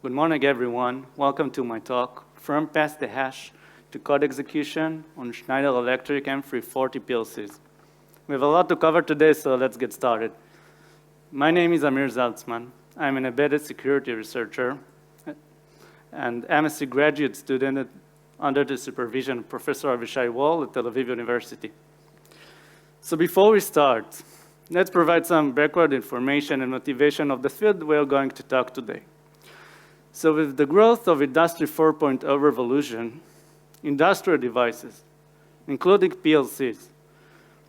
Good morning, everyone. Welcome to my talk, From Past the Hash to Code Execution on Schneider Electric M340 PLCs. We have a lot to cover today, so let's get started. My name is Amir Zaltzman. I'm an embedded security researcher and MSc graduate student under the supervision of Professor Avishai at Tel Aviv University. So before we start, let's provide some background information and motivation of the field we're going to talk today. So with the growth of Industry 4.0 revolution, industrial devices, including PLCs,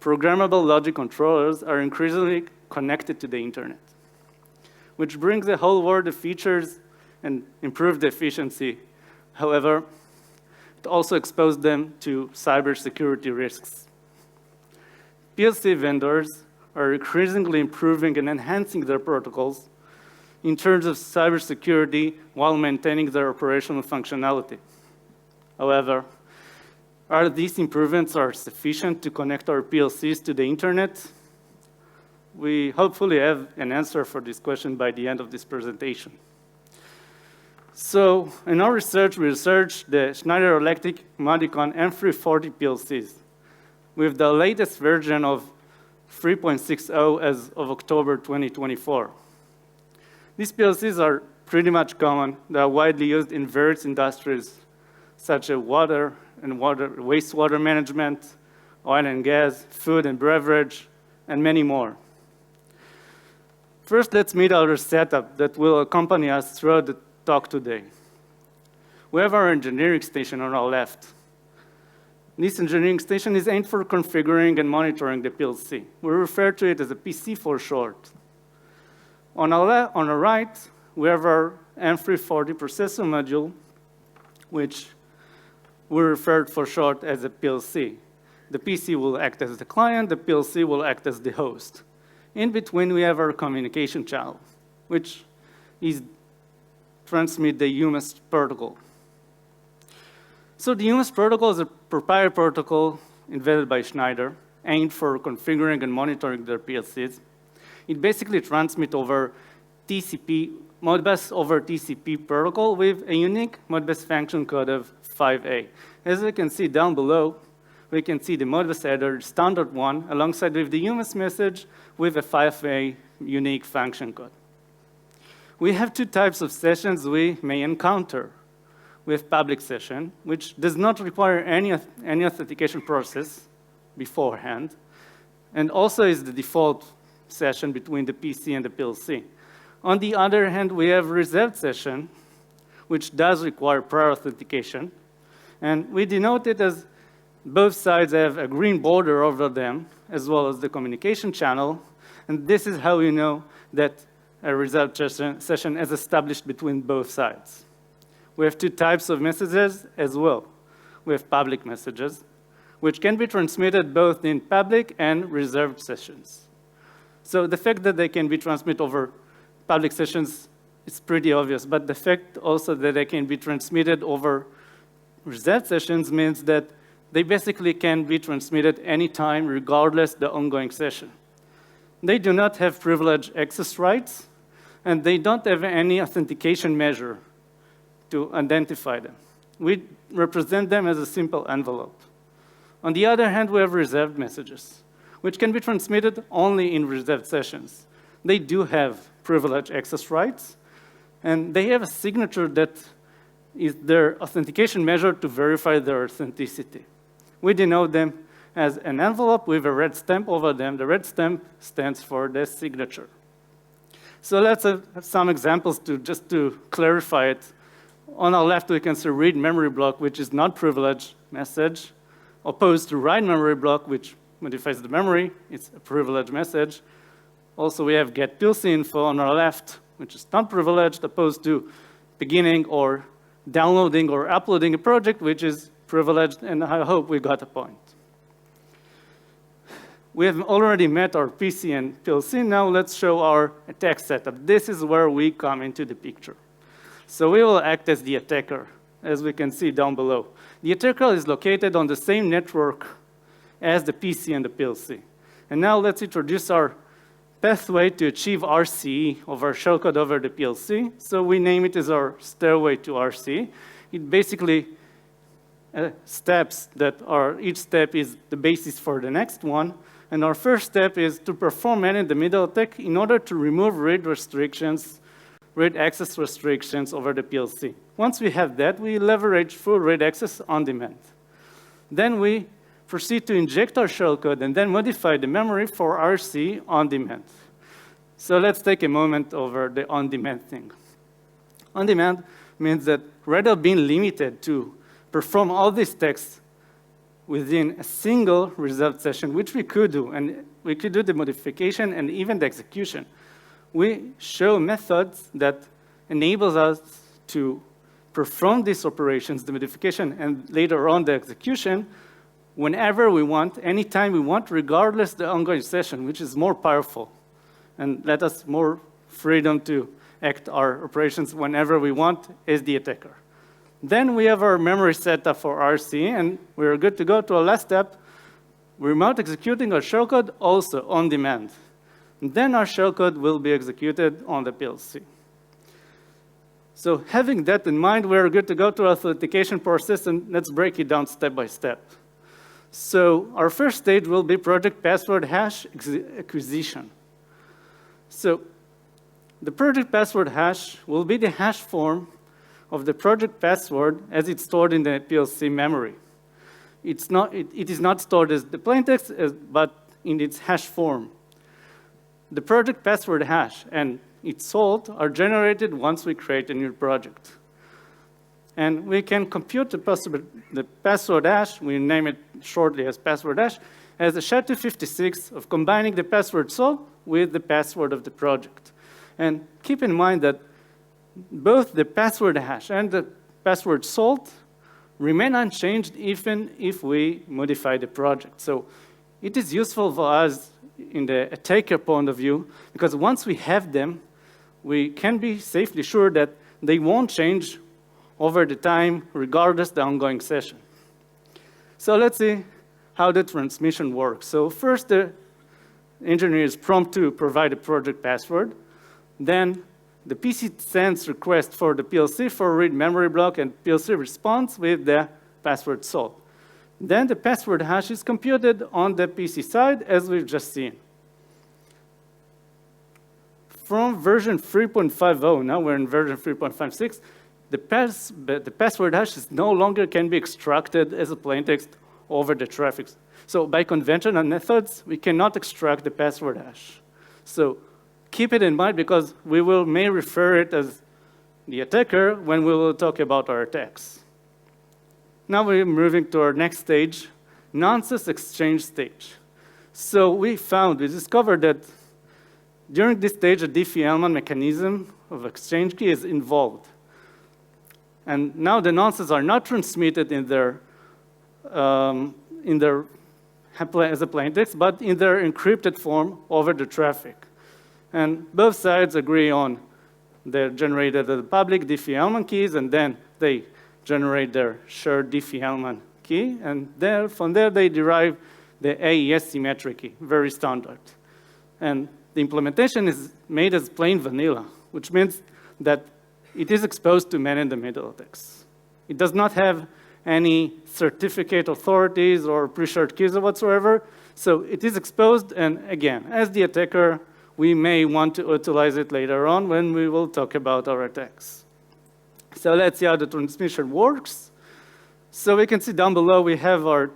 programmable logic controllers are increasingly connected to the internet, which brings the whole world of features and improved efficiency. However, it also exposed them to cybersecurity risks. PLC vendors are increasingly improving and enhancing their protocols in terms of cybersecurity while maintaining their operational functionality. However, are these improvements sufficient to connect our PLCs to the internet? We hopefully have an answer for this question by the end of this presentation. So in our research, we researched the Schneider Electric Modicon M340 PLCs with the latest version of 3.60 as of October 2024. These PLCs are pretty much common. They are widely used in various industries, such as water and wastewater management, oil and gas, food and beverage, and many more. First, let's meet our setup that will accompany us throughout the talk today. We have our engineering station on our left. This engineering station is aimed for configuring and monitoring the PLC. We refer to it as a PC for short. On our right, we have our M340 processor module, which we refer for short as a PLC. The PC will act as the client, the PLC will act as the host. In between, we have our communication channel, which transmit the UMS protocol. So the UMS protocol is a proprietary protocol invented by Schneider, aimed for configuring and monitoring their PLCs. It basically transmits over TCP, Modbus over TCP protocol with a unique Modbus function code of 5A. As you can see down below, we can see the Modbus header, standard one, alongside with the UMS message with a 5A unique function code. We have two types of sessions we may encounter. We have public session, which does not require any authentication process beforehand, and also is the default session between the PC and the PLC. On the other hand, we have reserved session, which does require prior authentication, and we denote it as both sides have a green border over them, as well as the communication channel, and this is how you know that a reserved session is established between both sides. We have two types of messages as well. We have public messages, which can be transmitted both in public and reserved sessions. So the fact that they can be transmitted over public sessions is pretty obvious, but the fact also that they can be transmitted over reserved sessions means that they basically can be transmitted anytime, regardless the ongoing session. They do not have privileged access rights, and they don't have any authentication measure to identify them. We represent them as a simple envelope. On the other hand, we have reserved messages, which can be transmitted only in reserved sessions. They do have privileged access rights, and they have a signature that is their authentication measure to verify their authenticity. We denote them as an envelope with a red stamp over them. The red stamp stands for the signature. So let's have some examples just to clarify it. On our left, we can see read memory block, which is not privileged message, opposed to write memory block, which modifies the memory. It's a privileged message. Also, we have get PLC info on our left, which is not privileged, opposed to beginning or downloading or uploading a project, which is privileged, and I hope we got a point. We have already met our PC and PLC. Now let's show our attack setup. This is where we come into the picture. So we will act as the attacker, as we can see down below. The attacker is located on the same network as the PC and the PLC. And now let's introduce our pathway to achieve RCE of our shellcode over the PLC. So we name it as our stairway to RCE. It basically steps that are, each step is the basis for the next one. And our first step is to perform man-in-the-middle attack in order to remove read restrictions, read access restrictions over the PLC. Once we have that, we leverage full read access on demand. Then we proceed to inject our shellcode and then modify the memory for RC on demand. So let's take a moment over the on-demand thing. On-demand means that rather than being limited to perform all these tasks within a single result session, which we could do, and we could do the modification and even the execution, we show methods that enables us to perform these operations, the modification, and later on the execution, whenever we want, anytime we want, regardless the ongoing session, which is more powerful and let us more freedom to act our operations whenever we want as the attacker. Then we have our memory setup for RC, and we're good to go to our last step, remote executing our shellcode also on demand. And then our shellcode will be executed on the PLC. So having that in mind, we're good to go to our authentication process, and let's break it down step by step. So our first stage will be project password hash acquisition. So the project password hash will be the hash form of the project password as it's stored in the PLC memory. It is not stored as the plaintext, but in its hash form. The project password hash and its salt are generated once we create a new project. And we can compute the password hash, we name it shortly as password hash, as a SHA-256 of combining the password salt with the password of the project. And keep in mind that both the password hash and the password salt remain unchanged even if we modify the project. So it is useful for us in the attacker point of view, because once we have them, we can be safely sure that they won't change over the time, regardless the ongoing session. So let's see how the transmission works. So first, the engineer is prompt to provide a project password. Then the PC sends request for the PLC for read memory block, and PLC responds with the password salt. Then the password hash is computed on the PC side, as we've just seen. From version 3.50, now we're in version 3.56, the password hash is no longer can be extracted as a plaintext over the traffic. So by conventional methods, we cannot extract the password hash. So keep it in mind, because we may refer it as the attacker when we will talk about our attacks. Now we're moving to our next stage, nonsense exchange stage. So we discovered that during this stage, a Diffie-Hellman mechanism of exchange key is involved. And now the nonces are not transmitted in their as a plaintext, but in their encrypted form over the traffic. And both sides agree on they're generated the public Diffie-Hellman keys, and then they generate their shared Diffie-Hellman key, and from there they derive the AES symmetric key, very standard. And the implementation is made as plain vanilla, which means that it is exposed to man-in-the-middle attacks. It does not have any certificate authorities or pre-shared keys or whatsoever, so it is exposed, and again, as the attacker, we may want to utilize it later on when we will talk about our attacks. So let's see how the transmission works. So we can see down below we have our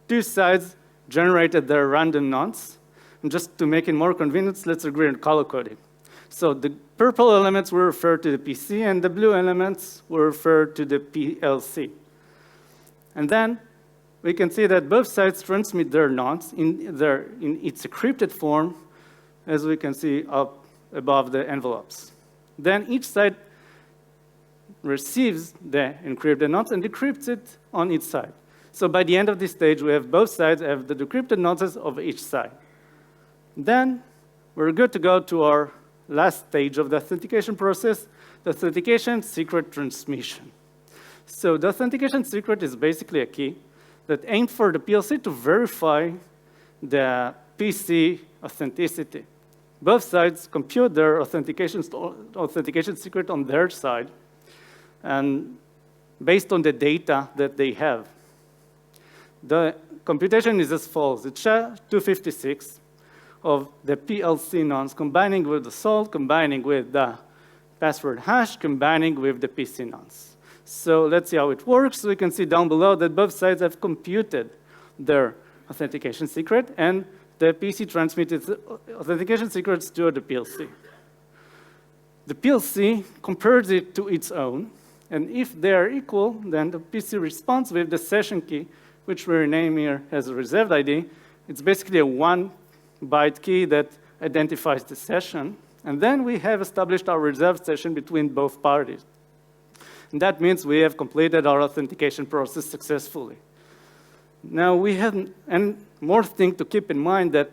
two sides generated their random nonce. And just to make it more convenient, let's agree on color coding. So the purple elements will refer to the PC, and the blue elements will refer to the PLC. And then we can see that both sides transmit their nonce in its encrypted form, as we can see up above the envelopes. Then each side receives the encrypted nonce and decrypts it on its side. So by the end of this stage, we have both sides have the decrypted nonces of each side. Then we're good to go to our last stage of the authentication process, the authentication secret transmission. So the authentication secret is basically a key that aims for the PLC to verify the PC authenticity. both sides compute their authentication secret on their side, and based on the data that they have. The computation is as follows. It's SHA-256 of the PLC nonce combining with the salt, combining with the password hash, combining with the PC nonce. So let's see how it works. We can see down below that both sides have computed their authentication secret, and the PC transmitted authentication secrets to the PLC. The PLC compares it to its own, and if they are equal, then the PC responds with the session key, which we rename here as a reserved ID. It's basically a 1-byte key that identifies the session, and then we have established our reserved session between both parties. And that means we have completed our authentication process successfully. Now, we have one more thing to keep in mind, that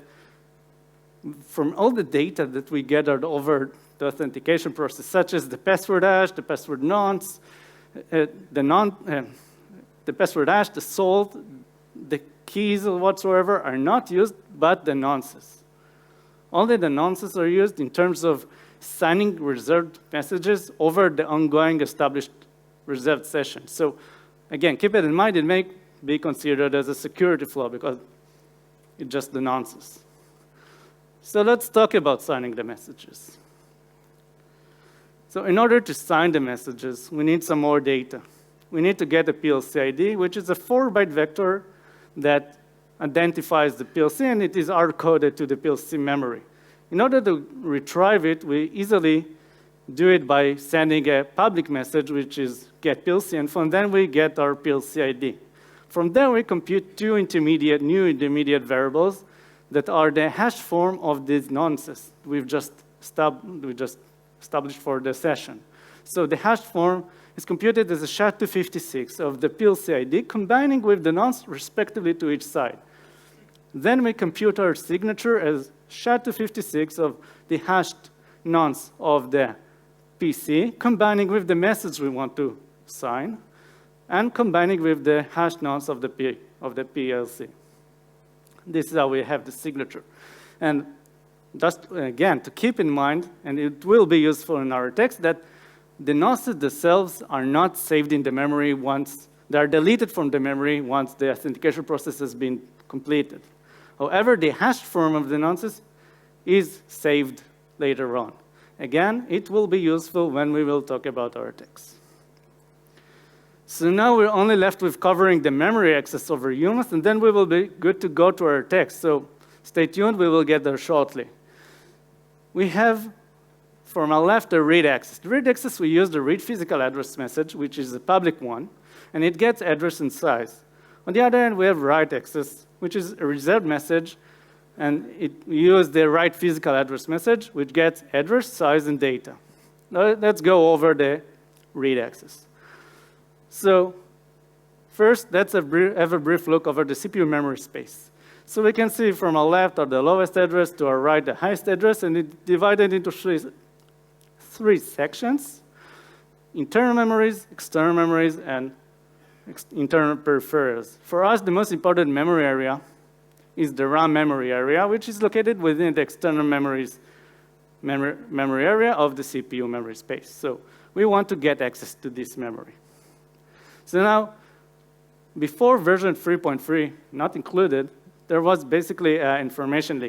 from all the data that we gathered over the authentication process, such as the password hash, the password nonce, the password hash, the salt, the keys or whatsoever are not used, but the nonces. Only the nonces are used in terms of signing reserved messages over the ongoing established reserved session. So again, keep it in mind, it may be considered as a security flaw because it's just the nonces. So let's talk about signing the messages. So in order to sign the messages, we need some more data. We need to get a PLC ID, which is a 4-byte vector that identifies the PLC, and it is hard-coded to the PLC memory. In order to retrieve it, we easily do it by sending a public message, which is get PLC info, and then we get our PLC ID. From there, we compute new intermediate variables that are the hash form of these nonces we've just established for the session. So the hash form is computed as a SHA-256 of the PLC ID, combining with the nonce respectively to each side. Then we compute our signature as SHA-256 of the hashed nonce of the PC, combining with the message we want to sign, and combining with the hash nonce of the PLC. This is how we have the signature. And just, again, to keep in mind, and it will be useful in our text, that the nonces themselves are not saved in the memory once they are deleted from the memory once the authentication process has been completed. However, the hashed form of the nonces is saved later on. Again, it will be useful when we will talk about our text. So now we're only left with covering the memory access over units, and then we will be good to go to our text. So stay tuned, we will get there shortly. We have, from our left, the read access. The read access, we use the read physical address message, which is a public one, and it gets address and size. On the other hand, we have write access, which is a reserved message, and we use the write physical address message, which gets address, size, and data. Now, let's go over the read access. So first, let's have a brief look over the CPU memory space. So we can see from our left are the lowest address to our right the highest address, and it's divided into three sections: internal memories, external memories, and internal peripherals. For us, the most important memory area is the RAM memory area, which is located within the external memory area of the CPU memory space. So we want to get access to this memory. So now, before version 3.3, not included, there was basically an information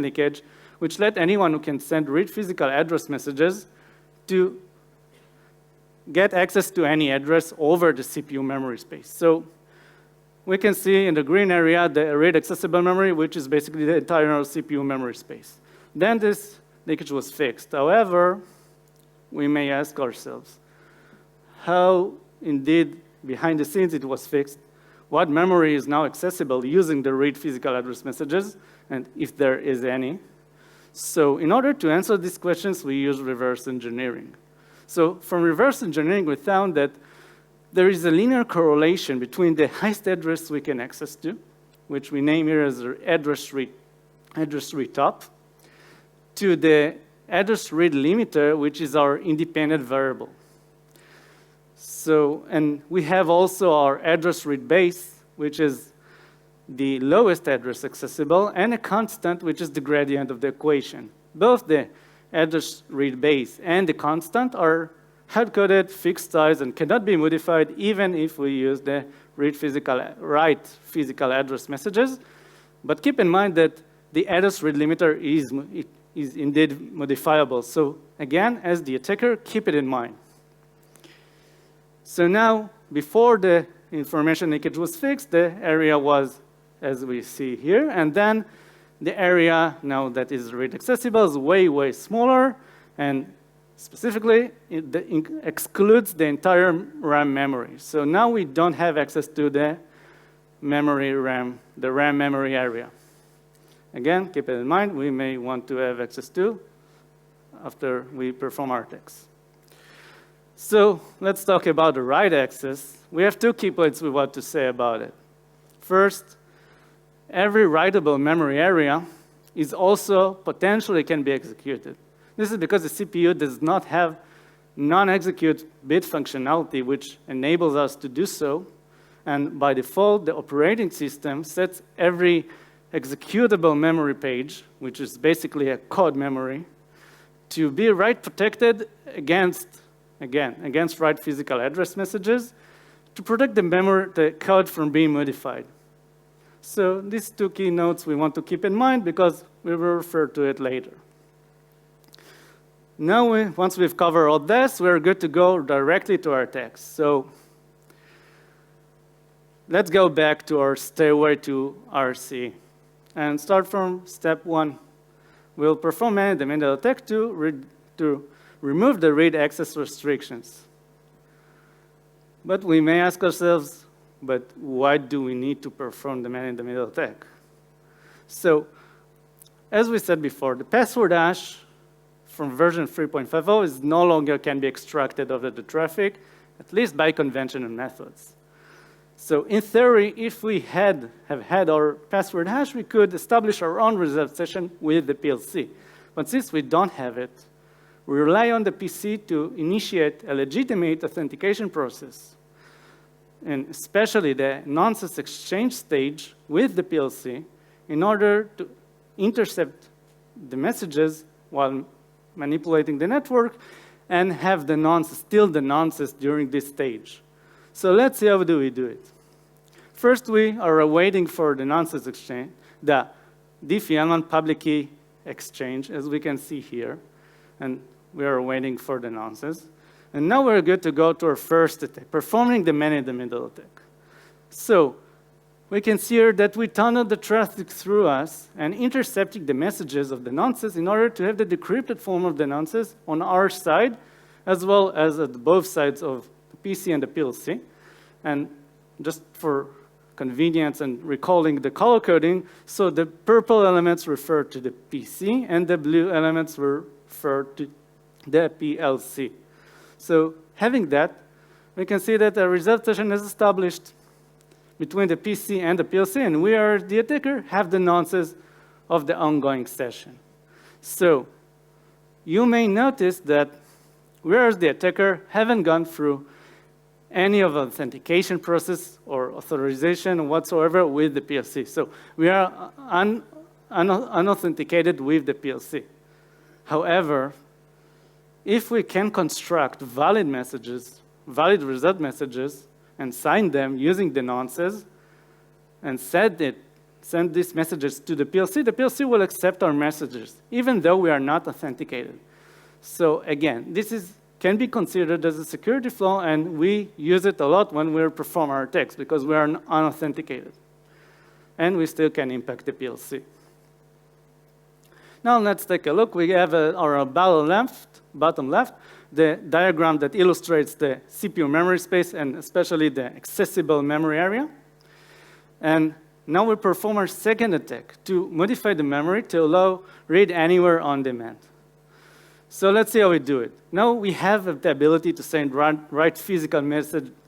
leakage which let anyone who can send read physical address messages to get access to any address over the CPU memory space. So we can see in the green area the read accessible memory, which is basically the entire CPU memory space. Then this leakage was fixed. However, we may ask ourselves, how indeed behind the scenes it was fixed? What memory is now accessible using the read physical address messages, and if there is any? So in order to answer these questions, we use reverse engineering. So from reverse engineering, we found that there is a linear correlation between the highest address we can access to, which we name here as the address read top, to the address read limiter, which is our independent variable. So, and we have also our address read base, which is the lowest address accessible, and a constant, which is the gradient of the equation. Both the address read base and the constant are hard-coded, fixed size, and cannot be modified even if we use the write physical address messages. But keep in mind that the address read limiter is indeed modifiable. So again, as the attacker, keep it in mind. So now, before the information leakage was fixed, the area was, as we see here, and then the area now that is read accessible is way, way smaller, and specifically, it excludes the entire RAM memory. So now we don't have access to the memory RAM, the RAM memory area. Again, keep it in mind, we may want to have access to after we perform our text. So let's talk about the write access. We have two key points we want to say about it. First, every writable memory area is also potentially can be executed. This is because the CPU does not have non-execute bit functionality, which enables us to do so. And by default, the operating system sets every executable memory page, which is basically a code memory, to be write protected against write physical address messages to protect the code from being modified. So these two key notes we want to keep in mind because we will refer to it later. Now, once we've covered all this, we're good to go directly to our text. So let's go back to our stairway to RC and start from step 1. We'll perform the manual attack to remove the read access restrictions. But we may ask ourselves, but why do we need to perform the man-in-the-middle attack? So, as we said before, the password hash from version 3.50 is no longer can be extracted over the traffic, at least by conventional methods. So in theory, if we have had our password hash, we could establish our own reserved session with the PLC. But since we don't have it, we rely on the PC to initiate a legitimate authentication process, and especially the nonsense exchange stage with the PLC in order to intercept the messages while manipulating the network and have the nonsense, steal the nonsense during this stage. So let's see how do we do it. First, we are waiting for the nonsense exchange, the diffie-Hellman public key exchange, as we can see here. And we are waiting for the nonsense. And now we're good to go to our first attack, performing the man-in-the-middle attack. So we can see here that we tunneled the traffic through us and intercepting the messages of the nonsense in order to have the decrypted form of the nonsense on our side, as well as at both sides of the PC and the PLC. And just for convenience and recalling the color coding, so the purple elements refer to the PC and the blue elements refer to the PLC. So having that, we can see that a reserved session is established between the PC and the PLC, and we are, the attacker, have the nonsense of the ongoing session. So you may notice that whereas the attacker haven't gone through any of the authentication process or authorization whatsoever with the PLC. So we are unauthenticated with the PLC. However, if we can construct valid messages, valid result messages, and sign them using the nonsense, and send these messages to the PLC will accept our messages, even though we are not authenticated. So again, this can be considered as a security flaw, and we use it a lot when we perform our attacks because we are unauthenticated. And we still can impact the PLC. Now let's take a look. We have our bottom left, the diagram that illustrates the CPU memory space and especially the accessible memory area. And now we perform our second attack to modify the memory to allow read anywhere on demand. So let's see how we do it. Now we have the ability to send write physical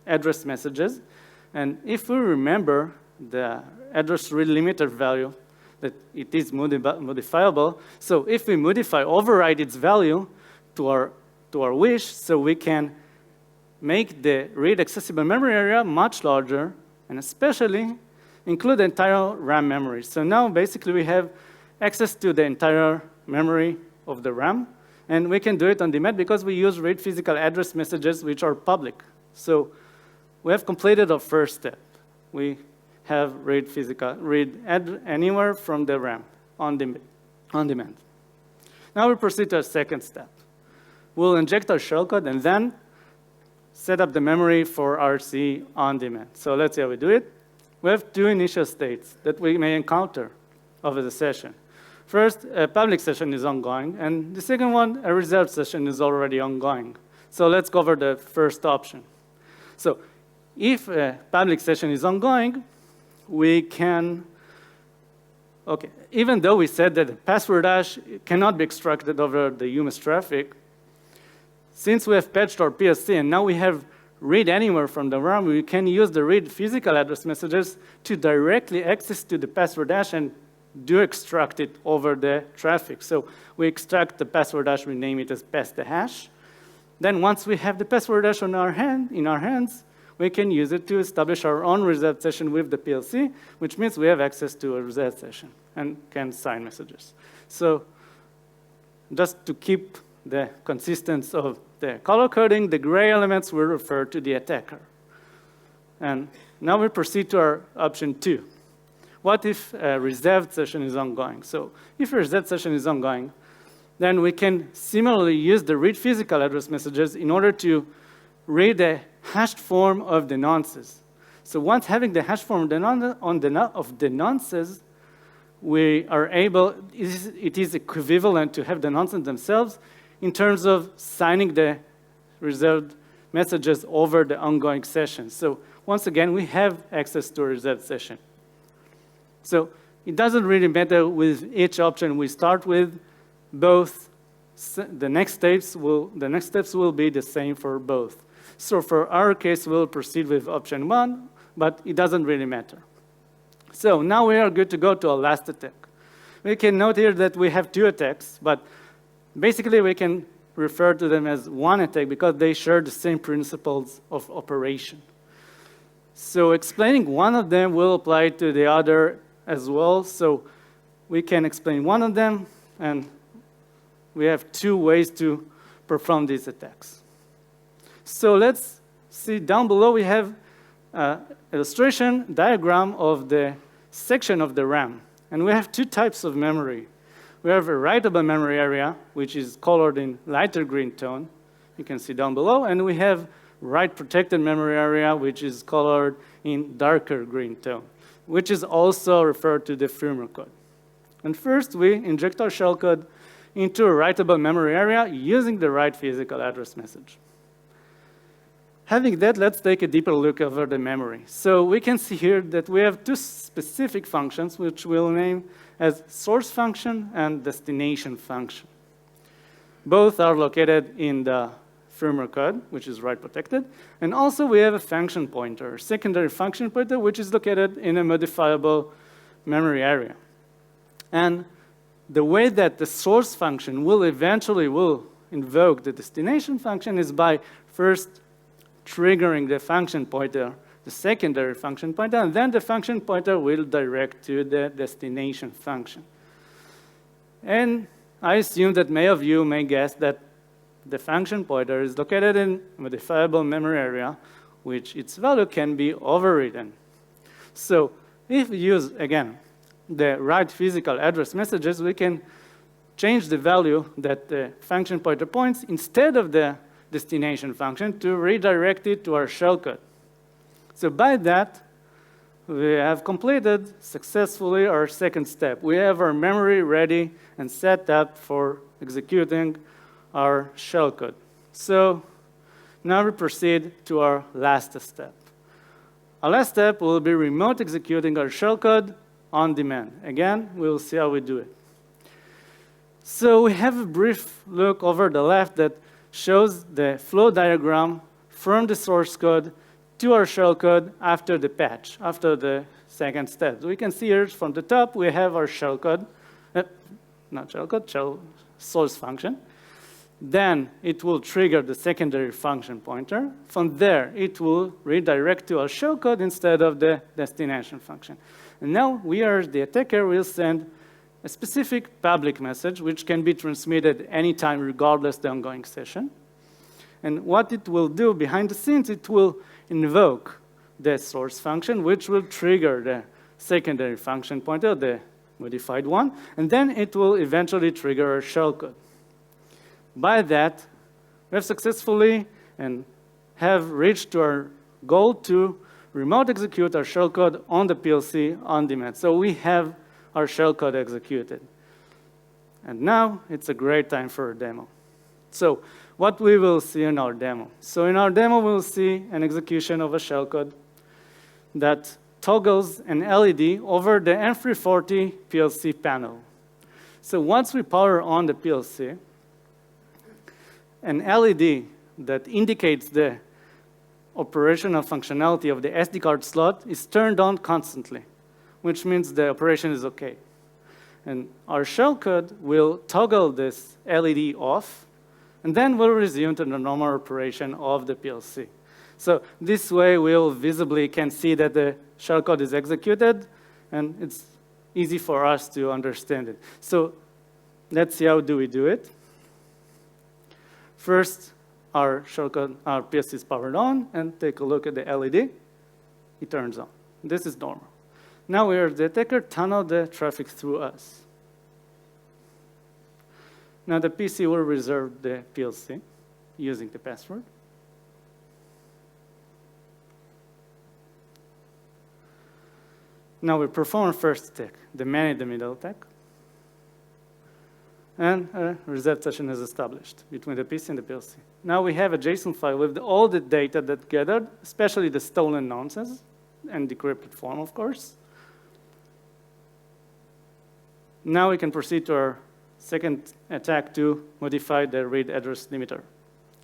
address messages. And if we remember the address read limiter value, that it is modifiable. So if we override its value to our wish, so we can make the read accessible memory area much larger, and especially include the entire RAM memory. So now basically we have access to the entire memory of the RAM, and we can do it on demand because we use read physical address messages which are public. So we have completed our first step. We have read anywhere from the RAM on demand. Now we proceed to our second step. We'll inject our shellcode and then set up the memory for RC on demand. So let's see how we do it. We have two initial states that we may encounter over the session. First, a public session is ongoing, and the second one, a reserved session is already ongoing. So let's cover the first option. So if a public session is ongoing, we can, okay, even though we said that the password hash cannot be extracted over the UMS traffic, since we have patched our PLC and now we have read anywhere from the RAM, we can use the read physical address messages to directly access to the password hash and do extract it over the traffic. So we extract the password hash, we name it as pass the hash. Then once we have the password hash in our hands, we can use it to establish our own reserved session with the PLC, which means we have access to a reserved session and can sign messages. So just to keep the consistency of the color coding, the gray elements will refer to the attacker. And now we proceed to our option 2. What if a reserved session is ongoing? So if a reserved session is ongoing, then we can similarly use the read physical address messages in order to read the hashed form of the nonces. So once having the hash form of the nonces, we are able, it is equivalent to have the nonces themselves in terms of signing the reserved messages over the ongoing session. So once again, we have access to a reserved session. So it doesn't really matter with each option we start with. Both the next steps will be the same for both. So for our case, we'll proceed with option 1, but it doesn't really matter. So now we are good to go to our last attack. We can note here that we have 2 attacks, but basically we can refer to them as one attack because they share the same principles of operation. So explaining one of them will apply to the other as well. So we can explain one of them, and we have 2 ways to perform these attacks. So let's see down below we have an illustration diagram of the section of the RAM. And we have 2 types of memory. We have a writable memory area, which is colored in lighter green tone. You can see down below. And we have write-protected memory area, which is colored in darker green tone, which is also referred to the firmware code. And first, we inject our shellcode into a writable memory area using the write physical address message. Having that, let's take a deeper look over the memory. So we can see here that we have 2 specific functions, which we'll name as source function and destination function. Both are located in the firmware code, which is write protected. And also we have a function pointer, secondary function pointer, which is located in a modifiable memory area. And the way that the source function will eventually invoke the destination function is by first triggering the function pointer, the secondary function pointer, and then the function pointer will direct to the destination function. And I assume that many of you may guess that the function pointer is located in a modifiable memory area, which its value can be overridden. So if we use, again, the write physical address messages, we can change the value that the function pointer points instead of the destination function to redirect it to our shellcode. So by that, we have completed successfully our second step. We have our memory ready and set up for executing our shellcode. So now we proceed to our last step. Our last step will be remote executing our shellcode on demand. Again, we'll see how we do it. So we have a brief look over the left that shows the flow diagram from the source code to our shellcode after the patch, after the second step. We can see here from the top, we have our shellcode, not shellcode, source function. Then it will trigger the secondary function pointer. From there, it will redirect to our shellcode instead of the destination function. And now we, as the attacker, will send a specific public message, which can be transmitted anytime, regardless of the ongoing session. And what it will do behind the scenes, it will invoke the source function, which will trigger the secondary function pointer, the modified one, and then it will eventually trigger our shellcode. By that, we have successfully and have reached to our goal to remote execute our shellcode on the PLC on demand. So we have our shellcode executed. And now it's a great time for a demo. So what we will see in our demo. So in our demo, we'll see an execution of a shellcode that toggles an LED over the M340 PLC panel. So once we power on the PLC, an LED that indicates the operational functionality of the SD card slot is turned on constantly, which means the operation is okay. And our shellcode will toggle this LED off, and then we'll resume to the normal operation of the PLC. So this way, we'll visibly can see that the shellcode is executed, and it's easy for us to understand it. So let's see how do we do it. First, our shellcode, our PLC is powered on, and take a look at the LED. It turns on. This is normal. Now we are the attacker, tunnel the traffic through us. Now the PC will reserve the PLC using the password. Now we perform first attack, the man-in-the-middle attack. And a reset session is established between the PC and the PLC. Now we have a JSON file with all the data that gathered, especially the stolen nonces and decrypted form, of course. Now we can proceed to our second attack to modify the read address limiter.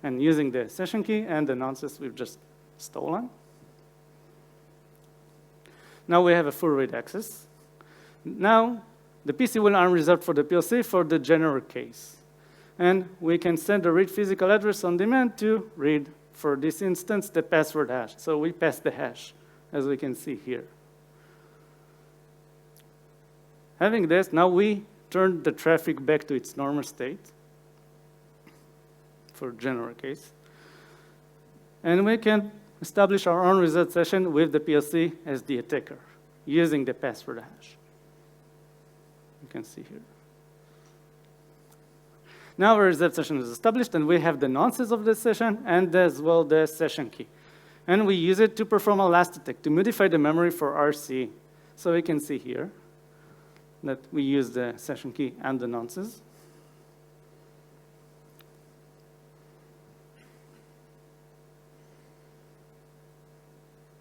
And using the session key and the nonces we've just stolen. Now we have a full read access. Now the PC will unreserved for the PLC for the general case. And we can send the read physical address on demand to read, for this instance, the password hash. So we pass the hash, as we can see here. Having this, now we turn the traffic back to its normal state for general case. And we can establish our own reset session with the PLC as the attacker, using the password hash. You can see here. Now our reset session is established, and we have the nonces of the session and as well the session key. And we use it to perform a last attack, to modify the memory for RC. So we can see here that we use the session key and the nonces.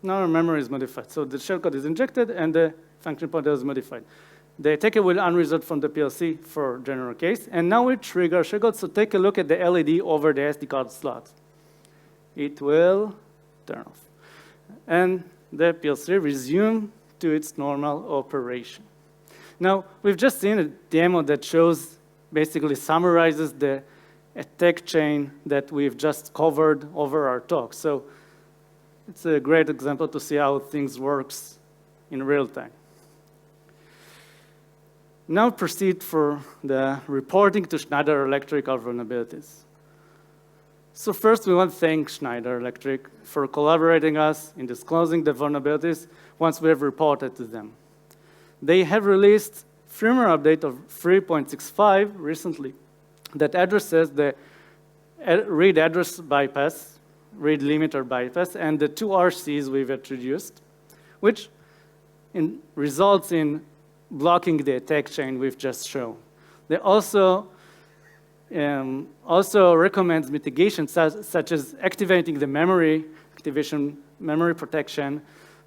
Now our memory is modified. So the shellcode is injected, and the function pointer is modified. The attacker will unreserve from the PLC for general case. And now we trigger shellcode. So take a look at the LED over the SD card slot. It will turn off. And the PLC resume to its normal operation. Now, we've just seen a demo that shows, basically summarizes the attack chain that we've just covered over our talk. So it's a great example to see how things works in real time. Now proceed for the reporting to Schneider Electric our vulnerabilities. So first, we want to thank Schneider Electric for collaborating us in disclosing the vulnerabilities once we have reported to them. They have released firmware update of 3.65 recently that addresses the read address bypass, read limiter bypass, and the two RCs we've introduced, which results in blocking the attack chain we've just shown. They also recommends mitigation such as activating the memory protection,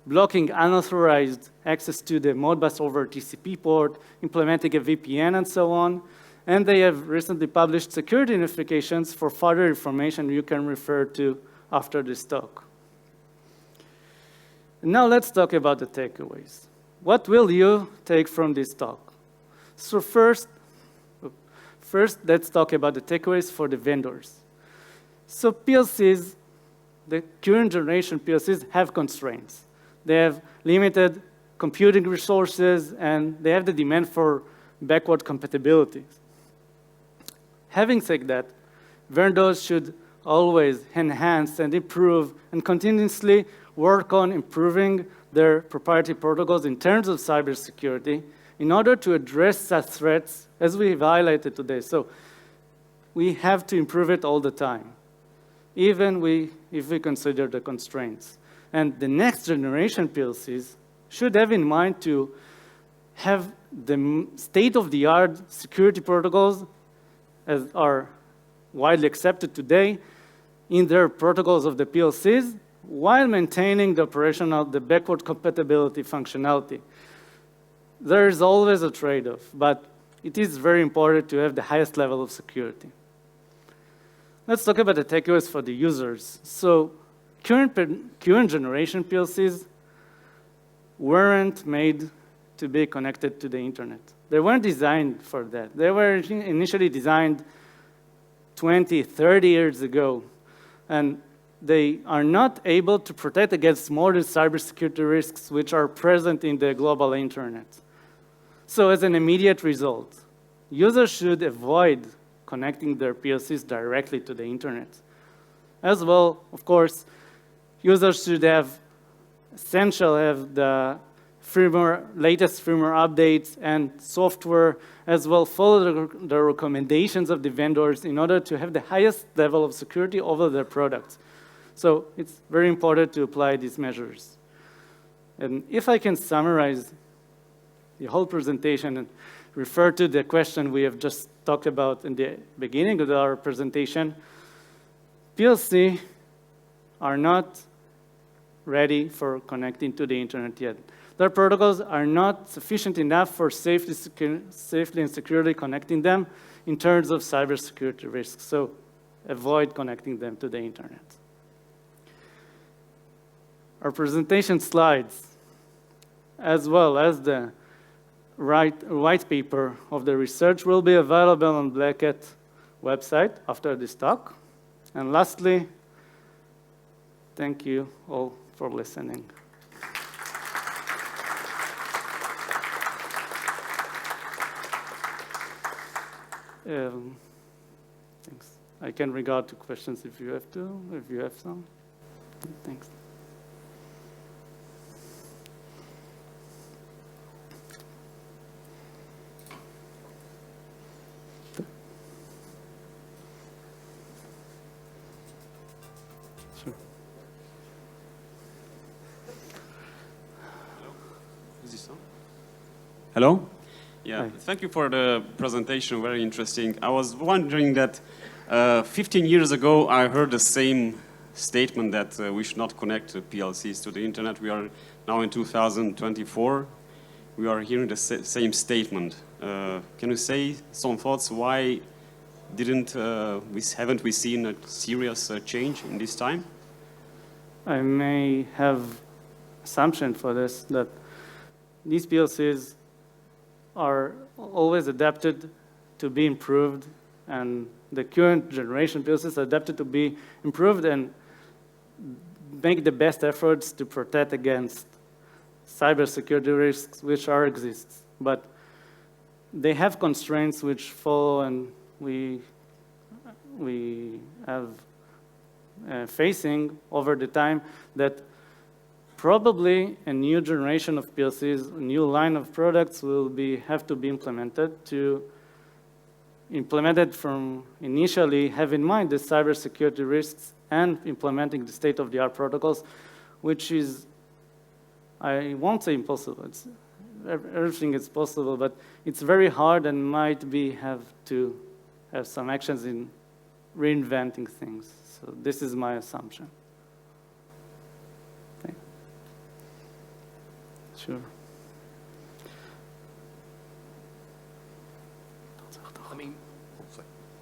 blocking unauthorized access to the Modbus over TCP port, implementing a VPN, and so on. And they have recently published security notifications for further information you can refer to after this talk. Now let's talk about the takeaways. What will you take from this talk? So first, first, let's talk about the takeaways for the vendors. So PLCs, the current generation PLCs have constraints. They have limited computing resources, and they have the demand for backward compatibility. Having said that, vendors should always enhance and improve and continuously work on improving their proprietary protocols in terms of cybersecurity in order to address such threats as we've highlighted today. So we have to improve it all the time, even if we consider the constraints. And the next generation PLCs should have in mind to have the state-of-the-art security protocols as are widely accepted today in their protocols of the PLCs, while maintaining the backward compatibility functionality. There is always a trade-off, but it is very important to have the highest level of security. Let's talk about the takeaways for the users. So current generation PLCs weren't made to be connected to the internet. They weren't designed for that. They were initially designed 20, 30 years ago, and they are not able to protect against modern cybersecurity risks which are present in the global internet. So as an immediate result, users should avoid connecting their PLCs directly to the internet. As well, of course, users should have the latest firmware updates and software, as well follow the recommendations of the vendors in order to have the highest level of security over their products. So it's very important to apply these measures. And if I can summarize the whole presentation and refer to the question we have just talked about in the beginning of our presentation, PLC are not ready for connecting to the internet yet. Their protocols are not sufficient enough for safely and securely connecting them in terms of cybersecurity risks. So avoid connecting them to the internet. Our presentation slides, as well as the white paper of the research, will be available on Black Hat website after this talk. And lastly, thank you all for listening. Thanks. I can regard to questions if you have some. Thanks. Sure. Hello? Is this on? Hello? Yeah, Hi. Thank you for the presentation, very interesting. I was wondering that 15 years ago, I heard the same statement that we should not connect PLCs to the internet. We are now in 2024. We are hearing the same statement. Can you say some thoughts why haven't we seen a serious change in this time? I may have assumption for this, that these PLCs are always adapted to be improved, and the current generation PLCs are adapted to be improved and make the best efforts to protect against cybersecurity risks which exist. But they have constraints which follow, and we have facing over the time that probably a new generation of PLCs, a new line of products will have to be implemented from initially have in mind the cybersecurity risks and implementing the state-of-the-art protocols, which is, I won't say impossible. Everything is possible, but it's very hard and might have to have some actions in reinventing things. So this is my assumption. Sure.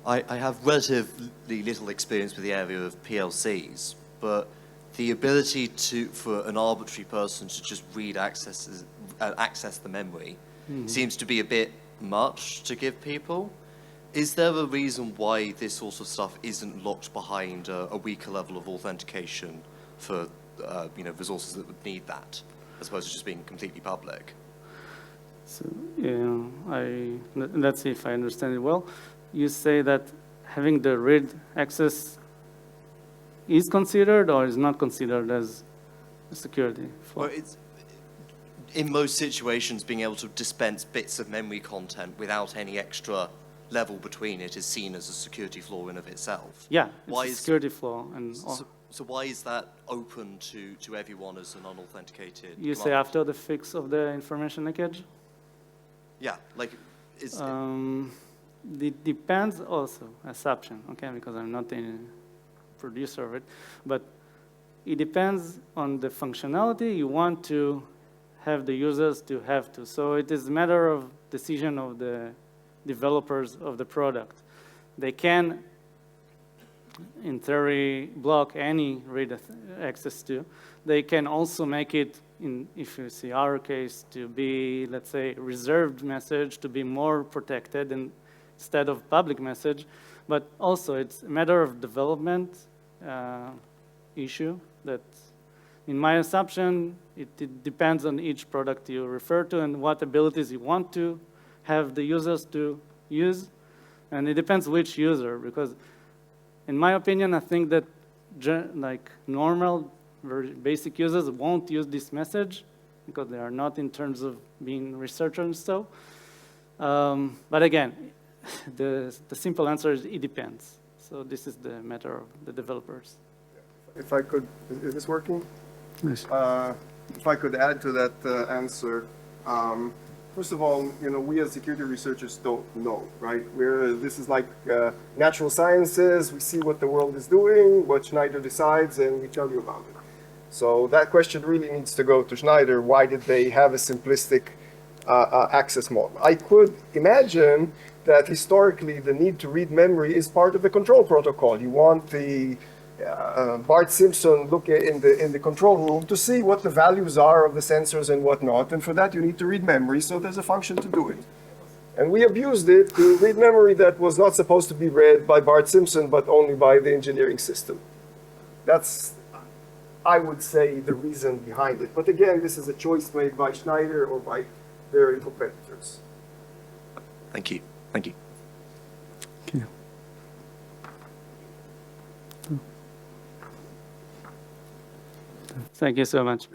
I have relatively little experience with the area of PLCs, but the ability for an arbitrary person to just access the memory seems to be a bit much to give people. Is there a reason why this sort of stuff isn't locked behind a weaker level of authentication for resources that would need that, as opposed to just being completely public? So, let's see if I understand it well. You say that having the read access is considered or is not considered as a security flaw? Well, it's, in most situations, being able to dispense bits of memory content without any extra level between it is seen as a security flaw in of itself. Yeah, Why it's a is- security flaw. And So why is that open to everyone as an unauthenticated you say command? after the fix of the information leakage? Yeah, like, is, It depends also, assumption, okay, because I'm not a producer of it, but it depends on the functionality you want to have the users to have to. So it is a matter of decision of the developers of the product. They can, in theory, block any read access to. They can also make it, if you see our case, to be, let's say, reserved message, to be more protected instead of public message. But also, it's a matter of development issue that, in my assumption, it depends on each product you refer to and what abilities you want to have the users to use. And it depends which user, because in my opinion, I think that like normal, very basic users won't use this message because they are not in terms of being researchers and so. But again, the simple answer is it depends. So this is the matter of the developers. If I could, is this working? Yes. If I could add to that answer, first of all, we as security researchers don't know, right? This is like natural sciences. We see what the world is doing, what Schneider decides, and we tell you about it. So that question really needs to go to Schneider. Why did they have a simplistic access model? I could imagine that historically the need to read memory is part of the control protocol. You want the Bart Simpson look in the control room to see what the values are of the sensors and whatnot, and for that you need to read memory, so there's a function to do it. And we abused it to read memory that was not supposed to be read by Bart Simpson, but only by the engineering system. That's, I would say, the reason behind it. But again, this is a choice made by Schneider or by their competitors. Thank you. Thank you. Okay. Thank you so much.